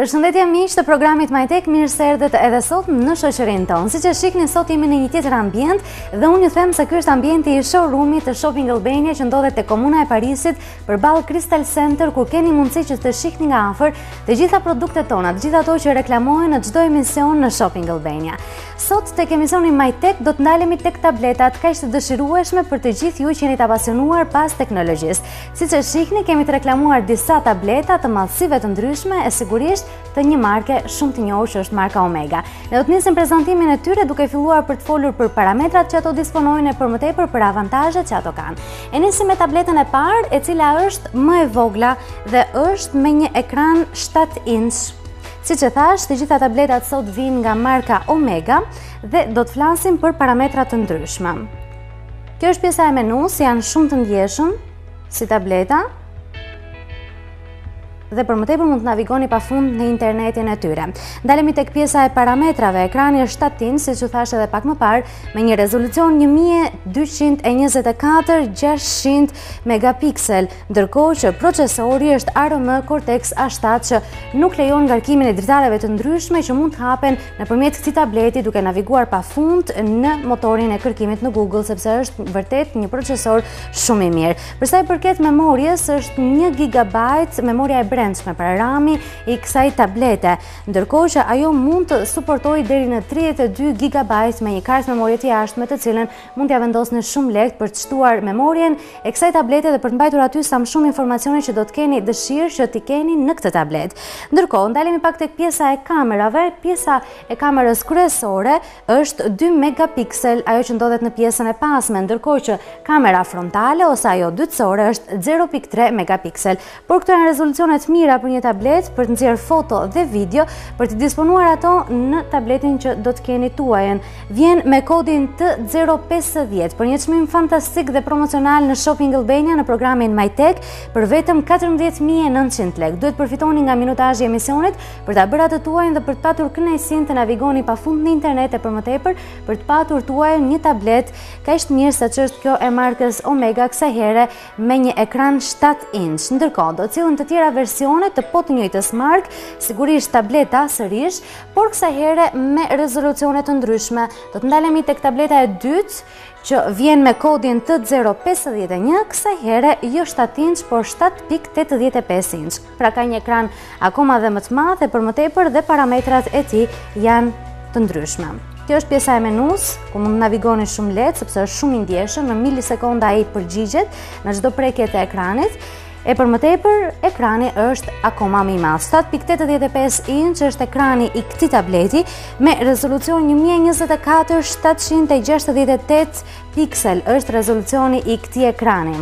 Përshëndetje miq të programit MyTech, mirë se erdhët edhe sot në shoqërinë tonë. Siç e shihni, sot jemi në një tjetër ambient dhe unë ju them se ky është ambienti i showroomit të Shopping Albania që ndodhet te komuna e Parisit përballë Crystal Center, ku keni mundësi që të shihni nga afër të gjitha produktet tona, të gjitha ato që reklamohen në çdo emision në Shopping Albania. Sot tek emisioni MyTech do të ndalemi tek tabletat kaq të dëshirueshme për të gjithë ju që jeni të apasionuar pas teknologjisë. Siç e shihni, kemi të reklamuar disa tableta të mallësive të ndryshme e sigurisht të një marke shumë të njohur që është marka Omega. Ne do të nisim prezantimin e tyre duke filluar për të folur për parametrat që ato disponojnë e për më tepër për avantazhet që ato kanë. E nisim me tabletën e parë, e cila është më e vogla dhe është me një ekran 7 inch. Siç e thash, të gjitha tabletat sot vijnë nga marka Omega dhe do të flasim për parametra të ndryshme. Kjo është pjesa e menus, janë shumë të ndjeshëm si tableta. Dhe për më tepër mund të navigoni pafund në internetin e tyre. Ndalemi tek pjesa e parametrave. Ekrani është 7 inch, siç u thash edhe pak më parë, me një rezolucion 1224x600 megapiksel, ndërkohë që procesori është ARM Cortex A7 që nuk lejon ngarkimin e dritareve të ndryshme që mund të hapen nëpërmjet këtij tableti duke naviguar pafund në motorin e kërkimit në Google, sepse është vërtet një procesor shumë i mirë. Për sa i përket memorjes, është 1 GB memoria e me para rami i kësaj tablete, ndërkohë që ajo mund të suportojë deri në 32 GB me një kartë memorie të jashtme, të cilën mund t'ia vendosni shumë lehtë për të shtuar memorien e kësaj tablete dhe për të mbajtur aty sa më shumë informacione që do të keni dëshirë që t'i keni në këtë tablet. Ndërkohë, ndalemi pak tek pjesa e kamerave. Pjesa e kamerës kryesore është 2 megapiksel, ajo që ndodhet në pjesën e pasme, ndërkohë që kamera frontale ose ajo dytësore është 0.3 megapiksel. Por këto janë rezolucionet mira për një tablet për të nxjerrë foto dhe video, për të disponuar ato në tabletin që do të keni tuajën. Vjen me kodin T050 për një çmim fantastik dhe promocional në Shopping Albania në programin MyTech për vetëm 14.900 lekë. Duhet përfitoni nga minutazhi i emisionit për ta bërë atë tuajën dhe për të patur kënaqësinë të navigoni pafund në internet e për më tepër për të patur tuajën një tablet kaq të mirë sa ç'është kjo e markës Omega, kësaj here me një ekran 7 inch. Ndërkohë do të cilën të tjera versione të po të njëjtës markë, sigurisht tableta sërish, por kësaj here me rezolucione të ndryshme. Do të ndalemi tek tableta e dytë që vjen me kodin T051, kësaj here jo 7 inch, por 7.85 inch. Pra ka një ekran akoma dhe më të madh e për më tepër dhe parametrat e tij janë të ndryshme. Kjo është pjesa e menus, ku mund të navigoni shumë lehtë sepse është shumë i ndjeshëm, në milisekonda ai përgjigjet në çdo prekje të ekranit. E për më tepër, ekrani është akoma më i madh. 7.85 inch është ekrani i këtij tableti me rezolucion 1024 768 piksel është rezolucioni i këtij ekrani.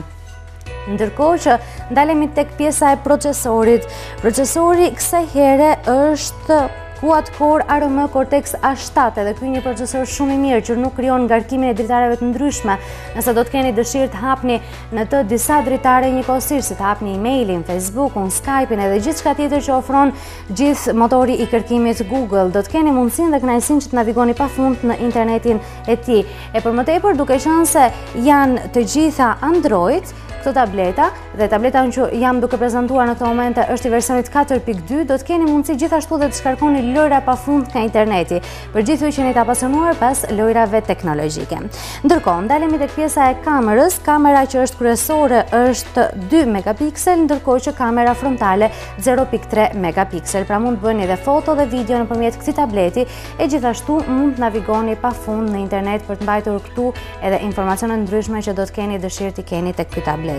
Ndërkohë që ndalemi tek pjesa e procesorit. Procesori kësaj here është quad-core ARM Cortex A7, edhe ky një procesor shumë i mirë që nuk krijon ngarkimin e dritareve të ndryshme. Nëse do të keni dëshirë të hapni në të disa dritare njëkohësisht, si të hapni emailin, Facebookun, Skype-in edhe gjithçka tjetër që ofron gjithë motori i kërkimit Google, do të keni mundësinë dhe kënaqësinë që të navigoni pafund në internetin e tij. E për më tepër, duke qenë se janë të gjitha Android, këto tableta dhe tableta që jam duke prezantuar në këtë moment është i versionit 4.2, do të keni mundësi gjithashtu dhe të shkarkoni lojra pafund nga interneti, për gjithë ju që jeni të apasionuar pas lojrave teknologjike. Ndërkohë, ndalemi tek pjesa e kamerës. Kamera që është kryesore është 2 megapiksel, ndërkohë që kamera frontale 0.3 megapiksel. Pra mund të bëni edhe foto dhe video nëpërmjet këtij tableti e gjithashtu mund të navigoni pafund në internet për të mbajtur këtu edhe informacione ndryshme që do të keni dëshirë të keni tek ky tablet.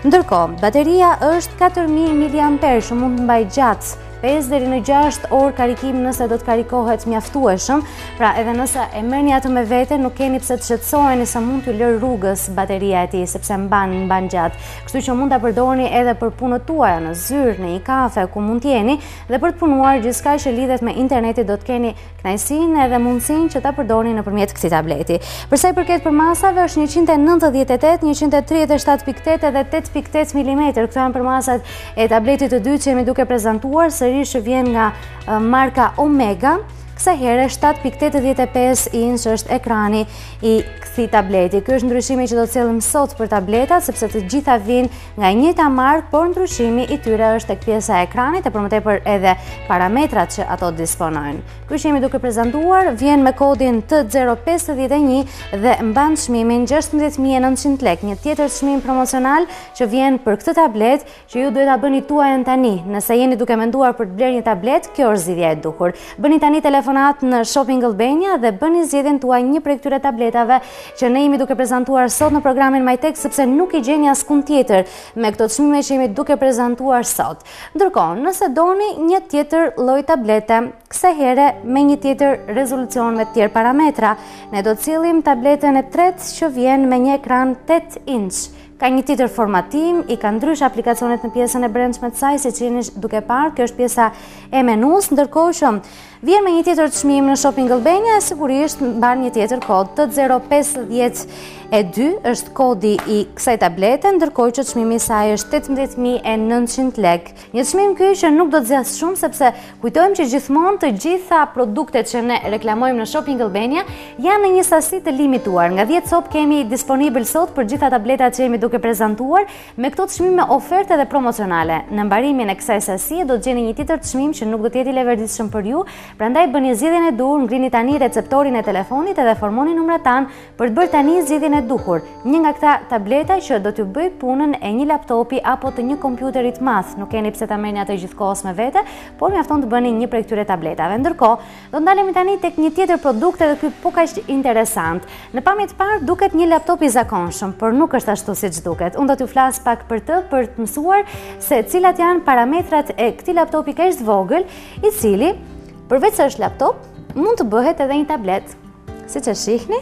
Ndërkohë, bateria është 4000 mAh, që mund të mbajë gjatë 5 deri në 6 orë karikim nëse do të karikohet mjaftueshëm. Pra edhe nëse e merrni atë me vete, nuk keni pse të shqetësoheni se mund t'ju lërë rrugës bateria e tij, sepse mban gjatë. Kështu që mund ta përdorni edhe për punët tuaja në zyrë, në një kafe ku mund t'jeni, dhe për të punuar gjithçka që lidhet me internetin do të keni kënaqësinë edhe mundësinë që ta përdorni nëpërmjet këtij tableti. Për sa i përket për masave, është 198, 137.8 edhe 8.8 mm. Këto janë për masat e tabletit të dytë që jemi duke prezantuar, sërish vjen nga marka Omega. kësaj here 7.85 inch është ekrani i këtij tableti. Ky është ndryshimi që do të cilëm sot për tabletat, sepse të gjitha vijnë nga njëjta markë, por ndryshimi i tyre është tek pjesa e ekranit e për më tepër edhe parametrat që ato disponojnë. Ky që jemi duke prezantuar vjen me kodin T051 dhe mban çmimin 16.900 lekë. Një tjetër çmim promocional që vjen për këtë tablet që ju duhet ta bëni tuajën tani. Nëse jeni duke menduar për të blerë një tablet, kjo është zgjidhja e duhur. Bëni tani telefonat në Shopping Albania dhe bëni zgjedhjen tuaj një prej këtyre tabletave që ne jemi duke prezantuar sot në programin MyTech, sepse nuk i gjeni askund tjetër me këto çmime që jemi duke prezantuar sot. Ndërkohë, nëse doni një tjetër lloj tablete, kësaj here me një tjetër rezolucion me të tjerë parametra, ne do të cillim tabletën e tretë që vjen me një ekran 8 inch. Ka një tjetër formatim, i ka ndrysh aplikacionet në pjesën e brendshme të saj, siç jeni duke parë, kjo është pjesa e menus, ndërkohë që vjen me një tjetër çmim në Shopping Albania, e sigurisht mban një tjetër kod. T052 është kodi i kësaj tablete, ndërkohë që çmimi i saj është 18.900 lekë. Një çmim ky që nuk do të zgjasë shumë, sepse kujtojmë që gjithmonë të gjitha produktet që ne reklamojmë në Shopping Albania janë në një sasi të limituar. Nga 10 copë kemi disponibil sot për gjitha tabletat që jemi duke prezantuar me këto çmime oferte dhe promocionale. Në mbarimin e kësaj sasie do të gjeni një tjetër çmim që nuk do të jetë i leverditshëm për ju. Prandaj bëni zgjidhjen e duhur, ngrini tani receptorin e telefonit edhe formoni numrat tan për të bërë tani zgjidhjen e duhur. Një nga këta tableta që do t'ju bëj punën e një laptopi apo të një kompjuteri të madh. Nuk keni pse ta merrni atë gjithkohës me vete, por mjafton të bëni një prej këtyre tabletave. Ndërkohë, do ndalemi tani tek një tjetër produkt edhe ky po kaq interesant. Në pamje të parë duket një laptop i zakonshëm, por nuk është ashtu siç duket. Unë do t'ju flas pak për të mësuar se cilat janë parametrat e këtij laptopi kaq të vogël, i cili përveç se është laptop, mund të bëhet edhe një tablet. Siç e shihni,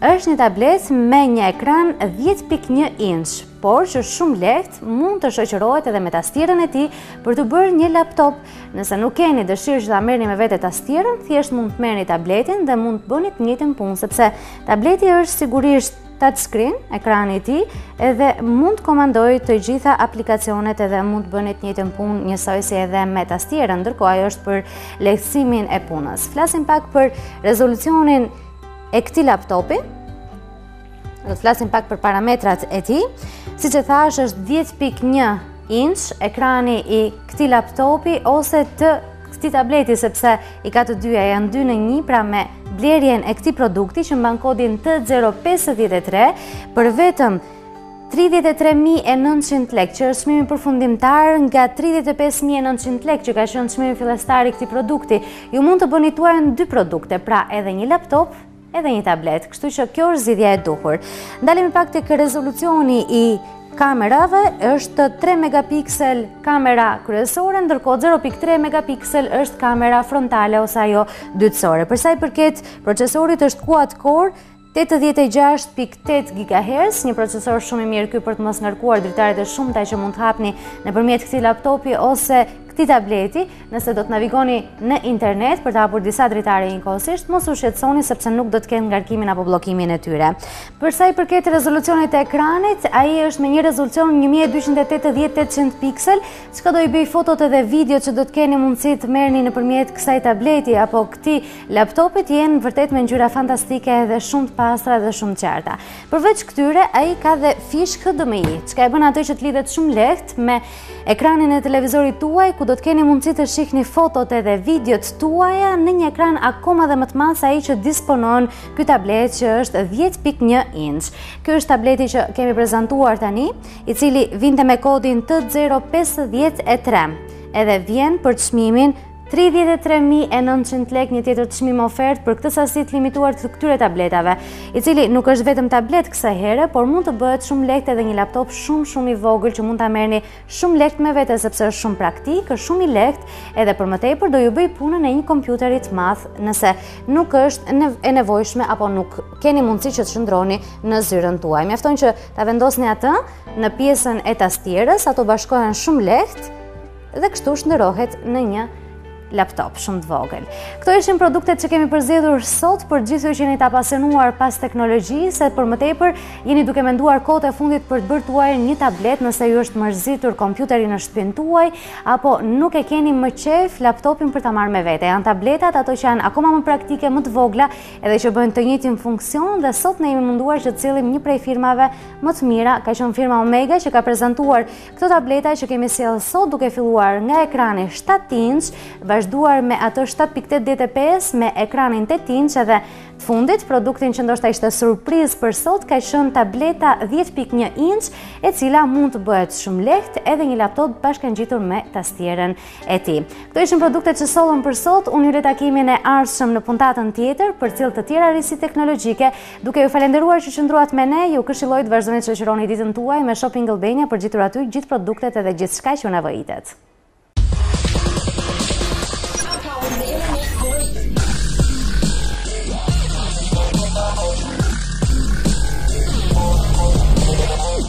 është një tablet me një ekran 10.1 inch, por që shumë lehtë mund të shoqërohet edhe me tastierën e tij për të bërë një laptop. Nëse nuk keni dëshirë që ta merrni me vete tastierën, thjesht mund të merrni tabletin dhe mund të bëni të njëjtën punë, sepse tableti është sigurisht touchscreen, ekrani i tij, edhe mund të komandoj të gjitha aplikacionet edhe mund të bëni të njëjtën punë njësoj si edhe me tastierën, ndërkohë ajo është për lehtësimin e punës. Flasim pak për rezolucionin e këtij laptopi. Do të flasim pak për parametrat e tij. Siç e thash, është 10.1 inch ekrani i këtij laptopi ose të këtij tableti, sepse i ka të dyja, janë 2 në 1, pra me blerjen e këtij produkti që mban kodin T053 për vetëm 33.900 lekë, që është çmimi përfundimtar nga 35.900 lekë që ka qenë çmimi fillestar i këtij produkti. Ju mund të bëni tuajën 2 produkte, pra edhe një laptop, edhe një tablet. Kështu që kjo është zgjidhja e duhur. Ndalemi pak tek rezolucioni i kamerave, është 3 megapiksel kamera kryesore, ndërkohë 0.3 megapiksel është kamera frontale ose ajo dytësore. Për sa i përket procesorit, është quad-core 86.8 GHz, një procesor shumë i mirë ky për të mos ngarkuar dritaret e shumta që mund të hapni nëpërmjet këtij laptopi ose këtij tableti. Nëse do të navigoni në internet për të hapur disa dritare njëkohësisht, mos u shqetësoni sepse nuk do të kenë ngarkimin apo bllokimin e tyre. Për sa i përket rezolucionit të ekranit, ai është me një rezolucion 1280-800 piksel, çka do i bëj fotot edhe videot që do të keni mundësi të merrni nëpërmjet kësaj tableti apo këtij laptopit, janë vërtet me ngjyra fantastike dhe shumë të pastra dhe shumë të qarta. Përveç këtyre, ai ka dhe fishë HDMI, çka e bën atë që të lidhet shumë lehtë me ekranin e televizorit tuaj, ku do të keni mundësi të shihni fotot edhe videot tuaja në një ekran akoma dhe më të madh se ai që disponon ky tablet që është 10.1 inch. Ky është tableti që kemi prezantuar tani, i cili vinte me kodin T053, edhe vjen për çmimin 33.900 lekë, një tjetër çmim ofert për këtë sasi të limituar të këtyre tabletave, i cili nuk është vetëm tablet kësaj here, por mund të bëhet shumë lehtë edhe një laptop shumë i vogël që mund ta merrni shumë lehtë me vete, sepse është shumë praktik, është shumë i lehtë, edhe për më tepër do ju bëj punën e një kompjuteri të madh nëse nuk është e nevojshme apo nuk keni mundësi që të shndroni në zyrën tuaj. Mjafton që ta vendosni atë në pjesën e tastierës, ato bashkohen shumë lehtë dhe kështu shndrohet në një laptop shumë të vogël. Këto ishin produktet që kemi përzgjedhur sot për gjithë ju që jeni të apasionuar pas teknologjisë, për më tepër jeni duke menduar kohët e fundit për të bërë tuaj një tablet nëse ju është mërzitur kompjuteri në shtëpinë tuaj, apo nuk e keni më qef laptopin për ta marrë me vete. Janë tabletat ato që janë akoma më praktike, më të vogla, edhe që bëjnë të njëjtin funksion, dhe sot ne jemi munduar që të cillim një prej firmave më të mira, ka qenë firma Omega që ka prezantuar këto tableta që kemi sjellë sot, duke filluar nga ekrani 7 inch, vazhduar me atë 7.85 me ekranin 8 inch, edhe të fundit produktin që ndoshta ishte surprizë për sot ka qenë tableta 10.1 inch, e cila mund të bëhet shumë lehtë edhe një laptop bashkangjitur me tastierën e tij. Këto ishin produktet që sollëm për sot. Unë ju le takimin e ardhshëm në puntatën tjetër për cilë të tjera risi teknologjike. Duke ju falenderuar që qëndruat me ne, ju këshilloj të vazhdoni të shoqëroni ditën tuaj me Shopping Albania për gjetur aty gjithë produktet edhe gjithçka që ju nevojitet.